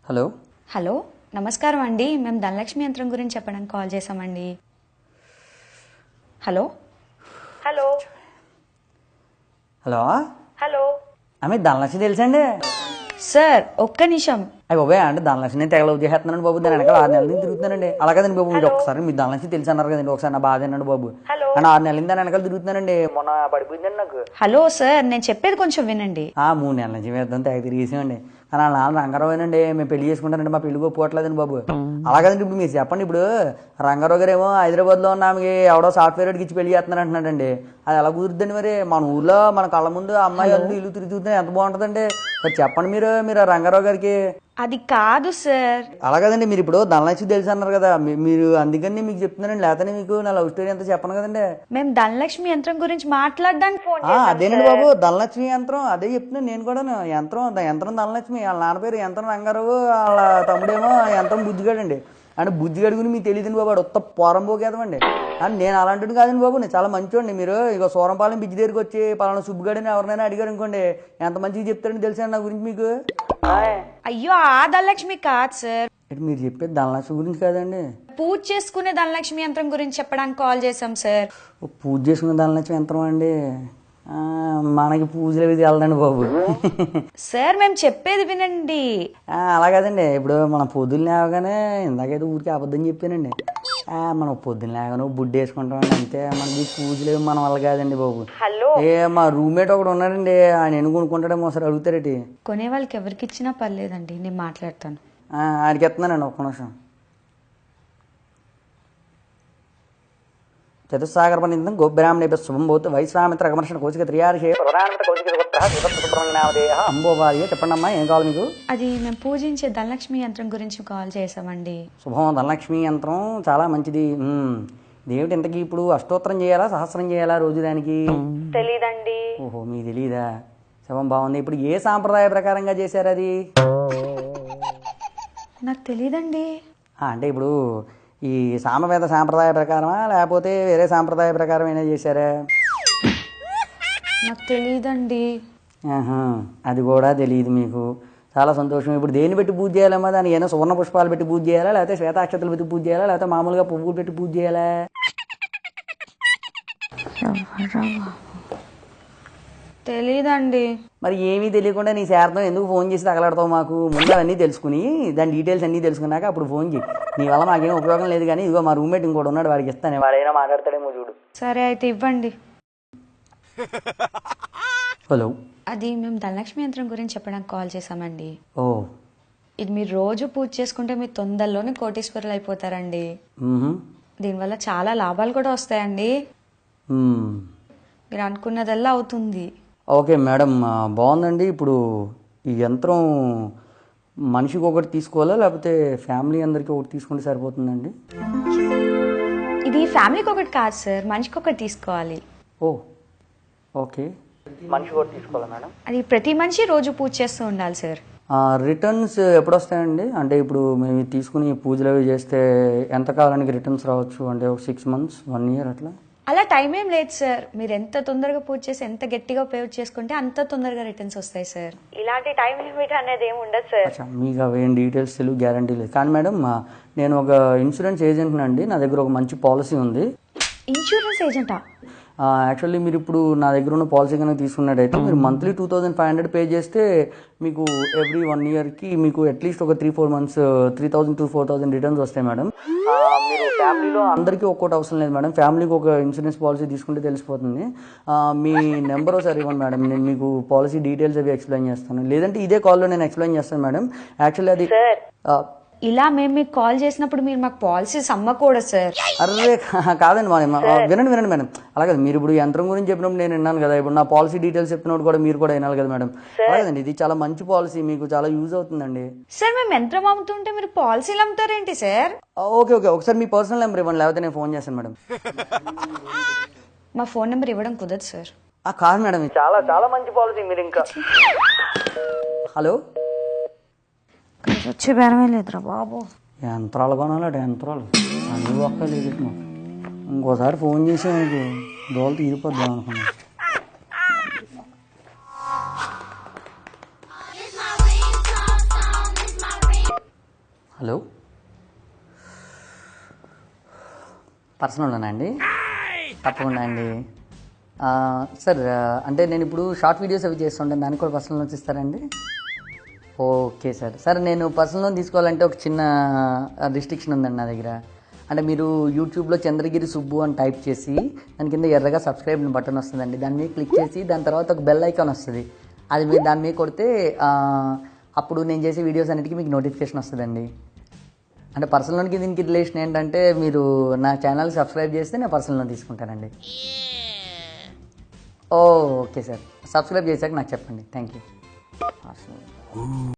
Hello hello నమస్కారం అండి. మేము ధనలక్ష్మి యంత్రం గురించి చెప్పడానికి కాల్ చేసామండి. హలో హలో హలో హలో ఆమె ధనలక్ష్మి తెలుసండి? సార్ ఒక్క నిమిషం. అయ్యి బాబాయ్ అంటే ధనలక్ష్మి తెగలవు చేస్తున్నాను బాబు. దాని వెనకాల 6 నెలల నుంచి తిరుగుతున్నానండి. అలాగేదండి బాబు, మీరు ఒకసారి మీ ధనలక్ష్మి తెలుసు అన్నారు కదండి, ఒకసారి నా బాధ అన్నాడు బాబు. అని 6 నెలల నుంచి దాని వెనకాల తిరుగుతున్నానండి. మొన్న పడిపోయిందండి నాకు. హలో సార్, నేను చెప్పేది కొంచెం వినండి. 3 నెలల నుంచి వేద్దాం తెగ తిరిగేసామండి. కానీ వాళ్ళ నాన్న రంగారావునండి, మేము పెళ్లి చేసుకుంటానండి, మా పెళ్లి ఒప్పుకోవట్లేదండి బాబు. అలాగదండి ఇప్పుడు మీరు చెప్పండి. ఇప్పుడు రంగారావు గారు ఏమో హైదరాబాద్లో ఉన్న ఆమెకి ఎవడో సాఫ్ట్వేర్ వాడికి ఇచ్చి పెళ్లి చేస్తున్నారు అంటున్నాడండి. అది ఎలా కుదురుద్దండి మరి? మన ఊర్లో మన కళ్ళ ముందు అమ్మాయి వాళ్ళు ఇల్లు తిరుగుతుంటే ఎంత బాగుంటుందండి. మరి చెప్పండి మీరు ఆ రంగారావు గారికి. అది కాదు సార్. అలాగదండి, మీరు ఇప్పుడు ధనలక్ష్మి తెలుసు అన్నారు కదా, మీరు అందుకని మీకు చెప్తున్నానండి. లేకపోతే మీకు నా లవ్ స్టోరీ అంతా చెప్పను కదండి. మేము ధనలక్ష్మి యంత్రం గురించి మాట్లాడడానికి ఫోన్ అదేనండి బాబు, ధనలక్ష్మి యంత్రం అదే చెప్తున్నాను నేను కూడా. యంత్రం ధనలక్ష్మి, వాళ్ళ నాన్న పేరు యంత్రం రంగారావు, వాళ్ళ తమ్ముడేమో యంత్రం బుజ్జిగాడండి. అంటే బుజ్జిగాడి గురించి మీకు తెలియదండి బాబు, వాడు ఉత్త పోరంబోకేదమండి. అని నేను అలాంటిది కాదండి బాబు, నేను చాలా మంచివాడిని. మీరు ఇక సూరంపాలెం బిజ్జి దగ్గరికి వచ్చి పలానా సుబ్బుగాడిని ఎవరినైనా అడిగారు అనుకోండి, ఎంత మంచిగా చెప్తారని తెలుసండి నా గురించి మీకు. అయ్యో ఆ ధనలక్ష్మి కాదు సార్. మీరు చెప్పేది ధనలక్ష్మి గురించి కాదండి, పూజ చేసుకునే ధనలక్ష్మి యంత్రం గురించి చెప్పడానికి కాల్ చేసాం సార్. పూజ చేసుకునే ధనలక్ష్మి యంత్రం అండి. మనకి పూజలు అవి వెళ్ళదండి బాబు. సార్ మేము చెప్పేది వినండి. అలా కాదండి, ఇప్పుడు మనం పొద్దున్న లేవగానే ఇందాకైతే ఊరికి అబద్ధం చెప్పానండి. మనం పొద్దున్న లేవగానే బుడ్డి వేసుకుంటామండి అంతే. మనకి పూజలు ఏమి మన వల్ల కాదండి బాబు. హలో మా రూమ్మేట్ ఒకడు ఉన్నాడండి, ఆయన ఎన్ని కొనుక్కుంటాడేమో ఒకసారి అడుగుతారేటి. కొనే వాళ్ళకి ఎవరికి ఇచ్చినా పర్లేదండి, నేను మాట్లాడతాను. ఆయనకి ఎత్తున్నానండి ఒక్క నిమిషం. చతుస్సాగర పనిందం గోబ్రాహ్మణేభ్య శుభం భూత్ వైశ్వామిత్ర అగమర్షణ కోచిక త్రియార్షే అంబోవార్య. చెప్పండమ్మా, ఏం కావాలి మీకు? అది మేము పూజించే ధనలక్ష్మి యంత్రం గురించి కాల్ చేసామండి. శుభం. ధనలక్ష్మి యంత్రం చాలా మంచిది. ఇదేమిటి ఇంతకీ ఇప్పుడు అష్టోత్తరం చేయాలా సహస్రం చేయాలా రోజు దానికి? తెలీదండి. ఓహో, మీకు తెలీదా? శుభం, బాగుంది. ఇప్పుడు ఏ సాంప్రదాయ ప్రకారంగా చేశారు అది? నాకు తెలీదండి. అంటే ఇప్పుడు ఈ సామవేద సాంప్రదాయ ప్రకారమా లేకపోతే వేరే సాంప్రదాయ ప్రకారం అయినా చేశారా? నాకు తెలీదండి. అది కూడా తెలియదు మీకు. చాలా సంతోషం. ఇప్పుడు దేన్ని పెట్టి పూజ చేయాలమ్మా? దానికి ఏమైనా సువర్ణ పుష్పాలు పెట్టి పూజ చేయాలా, లేకపోతే శ్వేతాక్షతలు పెట్టి పూజ చేయాలా, లేకపోతే మామూలుగా పువ్వులు పెట్టి పూజ చేయాలా? తెలీదండి. మరి ఏమీ తెలియకుండా నీ శార్థం ఎందుకు ఫోన్ చేసి తగలాడతావు మాకు? ముందు అవన్నీ తెలుసుకుని దాని డీటెయిల్స్ అన్నీ తెలుసుకున్నాక అప్పుడు ఫోన్ చేయి. నీ వల్ల మాకేం ఉపయోగం లేదు. కానీ ఇదిగో మా రూమ్మేట్ ఇంకోటి ఉన్నాడు, వాడికి ఇస్తాను, వాడైనా మాట్లాడతాడేమో చూడు. సరే అయితే ఇవ్వండి. హలో, అది మేము ధనలక్ష్మి యంత్రం గురించి చెప్పడానికి కాల్ చేసామండి. ఓ, ఇది మీరు రోజు పూజ చేసుకుంటే మీరు తొందరలోనే కోటీశ్వరులు అయిపోతారండి. దీనివల్ల చాలా లాభాలు కూడా వస్తాయండి. మీరు అనుకున్నదల్లా అవుతుంది. ఓకే మేడం, బాగుందండి. ఇప్పుడు ఈ యంత్రం మనిషికి ఒకటి తీసుకోవాలా లేకపోతే ఫ్యామిలీ అందరికీ ఒకటి తీసుకుంటే సరిపోతుందండి? ఇది ఫ్యామిలీకి ఒకటి కాదు సార్, మనిషికి ఒకటి తీసుకోవాలి. ఓ, ఓకే. మనిషికి ఒకటి తీసుకోవాలా మేడం? అది ప్రతి మనిషి రోజు పూజ చేస్తూ ఉండాలి సార్. రిటర్న్స్ ఎప్పుడు వస్తాయండి? అంటే ఇప్పుడు మేము తీసుకుని పూజలు అవి చేస్తే ఎంత కాలానికి రిటర్న్స్ రావచ్చు? అంటే ఒక 6 months 1 year అట్లా? అలా టైం ఏం లేదు సార్. మీరు ఎంత తొందరగా పూజ చేసి ఎంత గట్టిగా ఉపయోగ చేసుకుంటే అంత తొందరగా రిటర్న్స్ వస్తాయి సార్. ఇలాంటి టైం లిమిట్ అనేది ఏమి ఉండదు సార్. మీకు అవేం డీటెయిల్స్ తెలియదు, గ్యారంటీ లేదు. కానీ మేడం, నేను ఒక ఇన్సూరెన్స్ ఏజెంట్ అండి. నా దగ్గర ఒక మంచి పాలసీ ఉంది. ఇన్సూరెన్స్ ఏజెంటా? యాక్చువల్లీ మీరు ఇప్పుడు నా దగ్గర ఉన్న పాలసీ కనుక తీసుకున్నట్టయితే మీరు మంత్లీ 2500 పే చేస్తే మీకు ఎవ్రీ 1 yearకి మీకు అట్లీస్ట్ ఒక 3-4 months 3000 to 4000 రిటర్న్స్ వస్తాయి మేడం. మీరు ఫ్యామిలీలో అందరికీ ఒక్కోటి అవసరం లేదు మేడం. ఫ్యామిలీకి ఒక ఇన్సూరెన్స్ పాలసీ తీసుకుంటే తెలిసిపోతుంది. మీ నెంబర్ ఒకసారి ఇవ్వండి మేడం, నేను మీకు పాలసీ డీటెయిల్స్ అవి ఎక్స్ప్లెయిన్ చేస్తాను. లేదంటే ఇదే కాల్లో నేను ఎక్స్ప్లెయిన్ చేస్తాను మేడం. యాక్చువల్లీ అది ఇలా మేము మీకు కాల్ చేసినప్పుడు మీరు మాకు పాలసీస్ అమ్మకూడదు సార్. అరే కాదండి మేడం, వినండి మేడం. అలాగే మీరు ఇప్పుడు యంత్రం గురించి చెప్పినప్పుడు నేను విన్నాను కదా, ఇప్పుడు నా పాలసీ డీటెయిల్స్ చెప్పినప్పుడు కూడా మీరు కూడా వినాలి కదా మేడం. అలాగేదండి, ఇది చాలా మంచి పాలసీ, మీకు చాలా యూజ్ అవుతుందండి. సార్ మేము యంత్రం అమ్ముతుంటే మీరు పాలసీలు అమ్ముతారేంటి సార్? ఓకే, ఒకసారి మీ పర్సనల్ నెంబర్ ఇవ్వండి, లేకపోతే నేను ఫోన్ చేస్తాను మేడం. మా ఫోన్ నెంబర్ ఇవ్వడం కుదరదు సార్. కాదు మేడం, చాలా చాలా మంచి పాలసీ. మీరు ఇంకా హలో, వచ్చే బేరమే లేదురా బాబు. యంత్రాలు కొనాలట, యంత్రాలు అన్నీ ఒక్క లేదు. ఇంకోసారి ఫోన్ చేసి ఆయనకి దోలు తీరిపోద్దాం అనుకున్నాను. హలో, పర్సనల్లోనా అండి? తప్పకుండా అండి. సార్ అంటే నేను ఇప్పుడు షార్ట్ వీడియోస్ అవి చేస్తుంటాను, దానికి కూడా పర్సనల్ లోన్స్ ఇస్తారండి? Okay sir. సార్ నేను పర్సనల్ లోన్ తీసుకోవాలంటే ఒక చిన్న రిస్ట్రిక్షన్ ఉందండి నా దగ్గర. అంటే మీరు యూట్యూబ్లో చంద్రగిరి సుబ్బు అని టైప్ చేసి దాని కింద ఎర్రగా సబ్స్క్రైబ్ బటన్ వస్తుందండి, దాని మీద క్లిక్ చేసి దాని తర్వాత ఒక బెల్ ఐకాన్ వస్తుంది, అది మీరు దాని మీద కొడితే అప్పుడు నేను చేసే వీడియోస్ అన్నిటికీ మీకు నోటిఫికేషన్ వస్తుందండి. అంటే పర్సనల్ లోన్కి దీనికి రిలేషన్ ఏంటంటే మీరు నా ఛానల్ సబ్స్క్రైబ్ చేస్తే నేను పర్సనల్ లోన్ తీసుకుంటానండి. ఓకే సార్, సబ్స్క్రైబ్ చేశాక నాకు చెప్పండి. Thank you.